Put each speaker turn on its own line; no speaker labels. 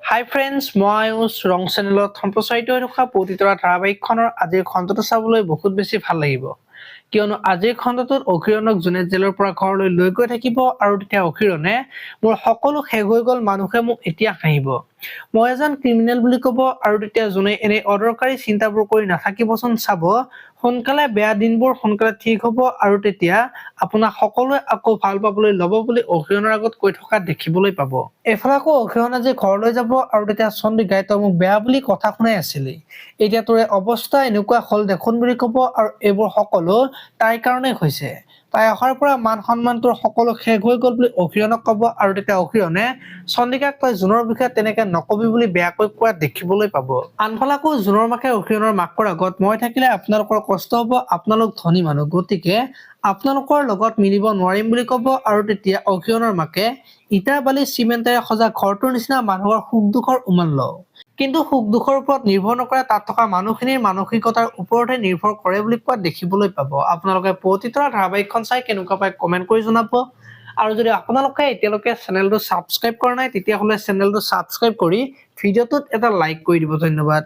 হাই friends, মই আয়ুষ ৰং চেনেলত সম্প্ৰচাৰিত হৈ থকা পতিতৰা ধাৰাবাহিকখনৰ আজিৰ খণ্ডটো চাবলৈ বহুত বেছি ভাল লাগিব, কিয়নো আজিৰ খণ্ডটোত অকিৰণক জোনে জেলৰ পৰা ঘৰলৈ লৈ গৈ থাকিব আৰু তেতিয়া অকিৰণে মোৰ সকলো শেষ হৈ গ'ল, মানুহে মোক এতিয়া হাঁহিব, মই এজন ক্ৰিমিনেল বুলি ক'ব আৰু তেতিয়া জোনে এনে অদৰকাৰী চিন্তাবোৰ কৰি নাথাকিবচোন, চাব সোনকালে বেয়া দিনবোৰ সোনকালে ঠিক হ'ব আৰু তেতিয়া আপোনাক সকলোৱে আকৌ ভাল পাবলৈ ল'ব বুলি অকিৰণৰ আগত কৈ থকা দেখিবলৈ পাব। এফালে আকৌ অকিৰণে যে ঘৰলৈ যাব আৰু তেতিয়া চন্দিকাই তই মোক বেয়া বুলি কথা শুনাই আছিলি, এতিয়া তোৰ অৱস্থা এনেকুৱা হ'ল দেখোন বুলি ক'ব আৰু এইবোৰ সকলো তাইৰ কাৰণেই হৈছে, তাই অহাৰ পৰা মান সন্মান তোৰ সকলো শেষ হৈ গ'ল বুলি অকিৰণক ক'ব আৰু তেতিয়া অকিৰণে চন্দিকাক তই জোনৰ বিষয়ে তেনেকে নকবি বুলি বেয়াকৈ কোৱা দেখিবলৈ পাব। আনফালে আকৌ জোনৰ মাকে অকিৰণৰ মাকৰ আগত মই থাকিলে আপোনালোকৰ কষ্ট হ'ব, আপোনালোক ধনী মানুহ, গতিকে আপোনালোকৰ লগত মিলিব নোৱাৰিম বুলি ক'ব আৰু তেতিয়া অকিৰণৰ মাকে ইটা বালি চিমেণ্টেৰে সজা ঘৰটোৰ নিচিনা মানুহৰ সুখ দুখৰ উমান লওঁ, কিন্তু সুখ দুখৰ ওপৰত নিৰ্ভৰ নকৰে, তাত থকা মানুহখিনিৰ মানসিকতাৰ ওপৰতহে নিৰ্ভৰ কৰে বুলি কোৱা দেখিবলৈ পাব। আপোনালোকে পতিতৰা ধাৰাবাহিকখন চাই কেনেকুৱা পায় কমেণ্ট কৰি জনাব, আৰু যদি আপোনালোকে এতিয়ালৈকে চেনেলটো ছাবস্ক্ৰাইব কৰা নাই তেতিয়াহ'লে চেনেলটো ছাবস্ক্ৰাইব কৰি ভিডিঅ'টোত এটা লাইক কৰি দিব। ধন্যবাদ।